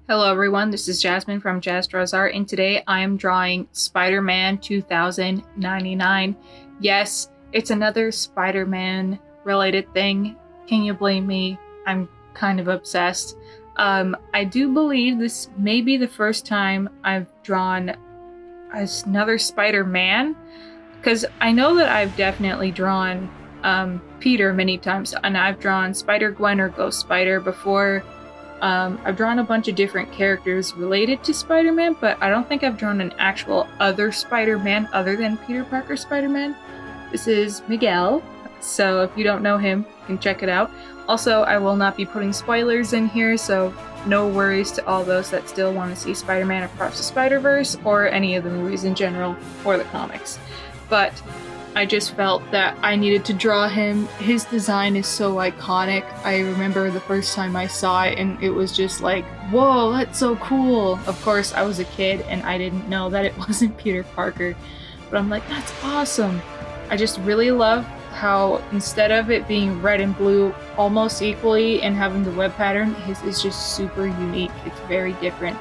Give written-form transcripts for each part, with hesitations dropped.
Hello everyone, this is Jasmine from Jazz Draws Art, and today I am drawing Spider-Man 2099. Yes, it's another Spider-Man related thing. Can you blame me? I'm kind of obsessed. I do believe this may be the first time I've drawn another Spider-Man, because I know that I've definitely drawn Peter many times, and I've drawn Spider-Gwen or Ghost Spider before. I've drawn a bunch of different characters related to Spider-Man, but I don't think I've drawn an actual other Spider-Man other than Peter Parker Spider-Man. This is Miguel, so if you don't know him, you can check it out. Also, I will not be putting spoilers in here, so no worries to all those that still want to see Spider-Man Across the Spider-Verse or any of the movies in general or the comics. But I just felt that I needed to draw him. His design is so iconic. I remember the first time I saw it and it was just like, whoa, that's so cool. Of course, I was a kid and I didn't know that it wasn't Peter Parker, but I'm like, that's awesome. I just really love how instead of it being red and blue almost equally and having the web pattern, his is just super unique. It's very different.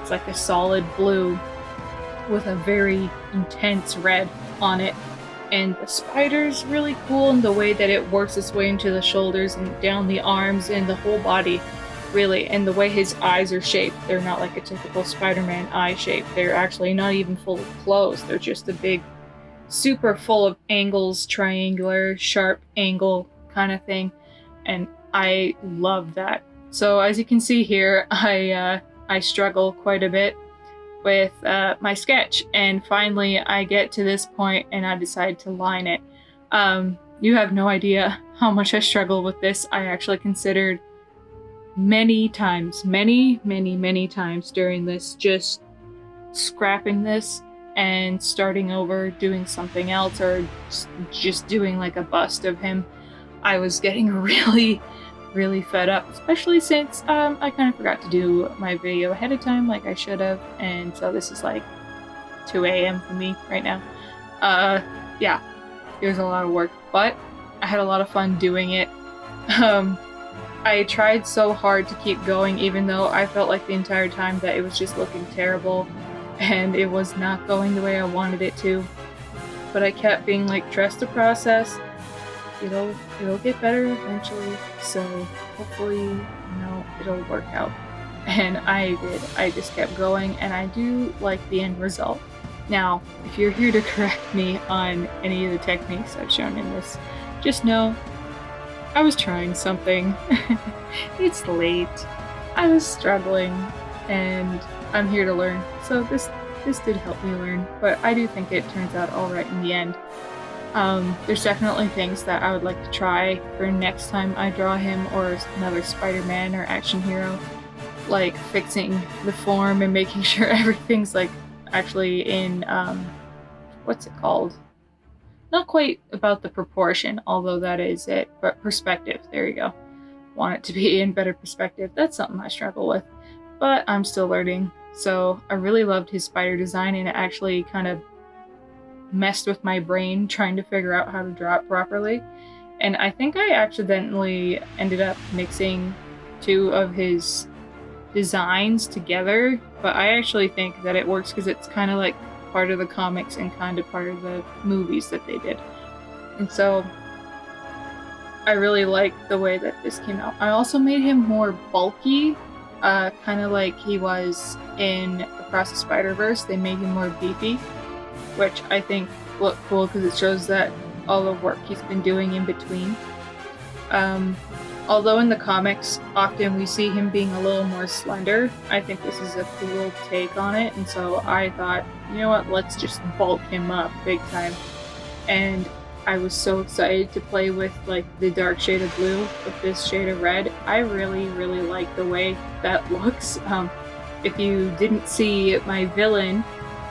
It's like a solid blue with a very intense red on it. And the spider's really cool in the way that it works its way into the shoulders and down the arms and the whole body, really. And the way his eyes are shaped, they're not like a typical Spider-Man eye shape. They're actually not even full of clothes. They're just a big, super full of angles, triangular, sharp angle kind of thing. And I love that. So as you can see here, I struggle quite a bit with my sketch, and finally I get to this point and I decide to line it. You have no idea how much I struggle with this. I actually considered many times during this just scrapping this and starting over, doing something else, or just doing like a bust of him. I was getting really fed up, especially since I kind of forgot to do my video ahead of time like I should have, and so this is like 2 a.m. for me right now. Yeah, it was a lot of work, but I had a lot of fun doing it. I tried so hard to keep going, even though I felt like the entire time that it was just looking terrible and it was not going the way I wanted it to, but I kept being like, trust the process. It'll get better eventually, so hopefully, it'll work out. And I did. I just kept going, and I do like the end result. Now, if you're here to correct me on any of the techniques I've shown in this, just know I was trying something. It's late. I was struggling, and I'm here to learn. So this did help me learn, but I do think it turns out all right in the end. There's definitely things that I would like to try for next time I draw him or another Spider-Man or action hero, like fixing the form and making sure everything's like actually in, what's it called? Not quite about the proportion, although that is it, but perspective. There you go. Want it to be in better perspective. That's something I struggle with, but I'm still learning. So I really loved his spider design, and it actually kind of messed with my brain trying to figure out how to draw it properly. And I think I accidentally ended up mixing two of his designs together, but I actually think that it works because it's kind of like part of the comics and kind of part of the movies that they did. And so I really like the way that this came out. I also made him more bulky, kind of like he was in Across the Spider-Verse. They made him more beefy, which I think looked cool because it shows that all the work he's been doing in between. Although in the comics, often we see him being a little more slender, I think this is a cool take on it, and so I thought, you know what, let's just bulk him up big time. And I was so excited to play with like the dark shade of blue with this shade of red. I really like the way that looks. If you didn't see my villain,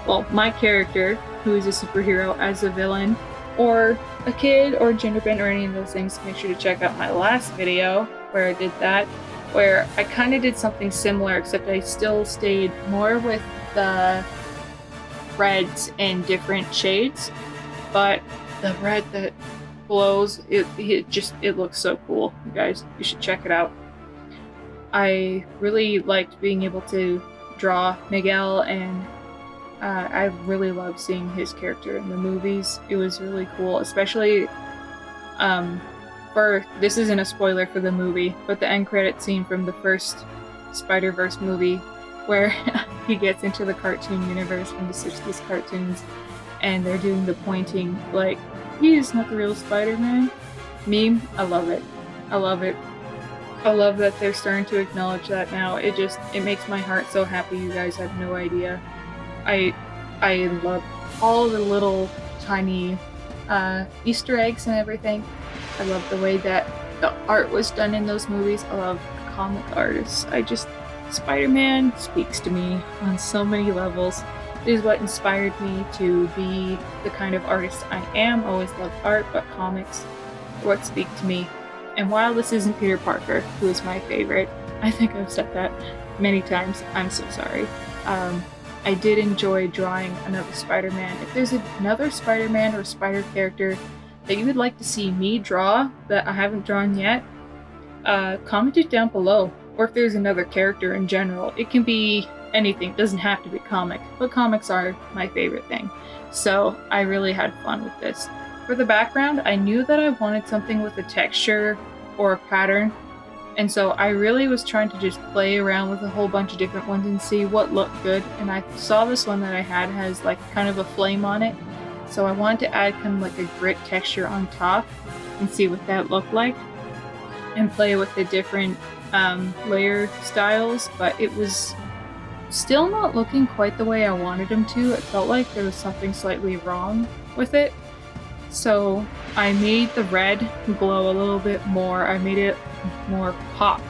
well, my character, who is a superhero, as a villain, or a kid, or gender bend, or any of those things, make sure to check out my last video where I did that, where I kind of did something similar, except I still stayed more with the reds in different shades, but the red that glows, it looks so cool. You guys, you should check it out. I really liked being able to draw Miguel, and I really loved seeing his character in the movies. It was really cool, especially um, for this isn't a spoiler for the movie, but the end credit scene from the first Spider-Verse movie where he gets into the cartoon universe from the 60s cartoons and they're doing the pointing like he is not the real Spider-Man meme. I love it. I love it. I love that they're starting to acknowledge that now. It makes my heart so happy. You guys have no idea. I I love all the little tiny Easter eggs and everything. I love the way that the art was done in those movies. I love comic artists. Spider-Man speaks to me on so many levels. It is what inspired me to be the kind of artist I am. I always loved art, but comics are what speak to me. And while this isn't Peter Parker, who is my favorite, I think I've said that many times, I'm so sorry. I did enjoy drawing another Spider-Man. If there's another Spider-Man or Spider character that you would like to see me draw that I haven't drawn yet, comment it down below. Or if there's another character in general. It can be anything, it doesn't have to be comic, but comics are my favorite thing. So I really had fun with this. For the background, I knew that I wanted something with a texture or a pattern, and so I really was trying to just play around with a whole bunch of different ones and see what looked good. And I saw this one that I had has like kind of a flame on it, so I wanted to add kind of like a grit texture on top and see what that looked like and play with the different layer styles, but it was still not looking quite the way I wanted them to. It felt like there was something slightly wrong with it. So I made the red glow a little bit more. I made it more pop,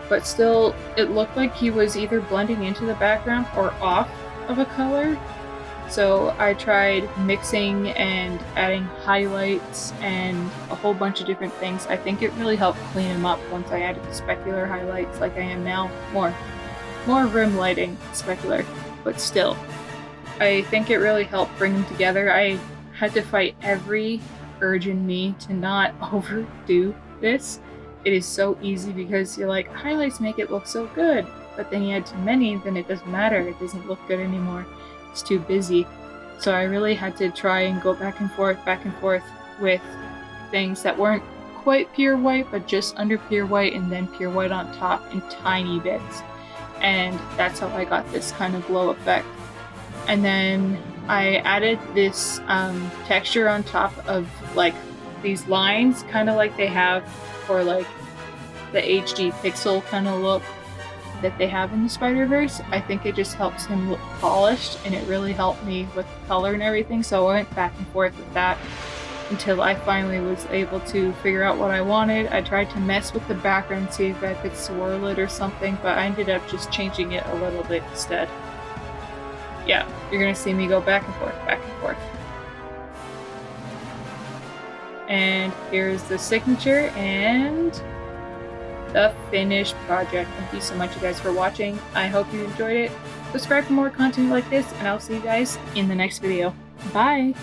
but still it looked like he was either blending into the background or off of a color. So I tried mixing and adding highlights and a whole bunch of different things. I think it really helped clean him up once I added the specular highlights like I am now. More rim lighting, specular, but still. I think it really helped bring them together. I had to fight every urge in me to not overdo this. It is so easy because you're like, highlights make it look so good, but then you add too many, then it doesn't matter. It doesn't look good anymore. It's too busy. So I really had to try and go back and forth with things that weren't quite pure white, but just under pure white and then pure white on top in tiny bits. And that's how I got this kind of glow effect. And then I added this texture on top of like these lines, kind of like they have for like the HD pixel kind of look that they have in the Spider-Verse. I think it just helps him look polished, and it really helped me with the color and everything. So I went back and forth with that until I finally was able to figure out what I wanted. I tried to mess with the background, see if I could swirl it or something, but I ended up just changing it a little bit instead. Yeah, you're gonna see me go back and forth, back and forth. And here's the signature and the finished project. Thank you so much, you guys, for watching. I hope you enjoyed it. Subscribe for more content like this, and I'll see you guys in the next video. Bye!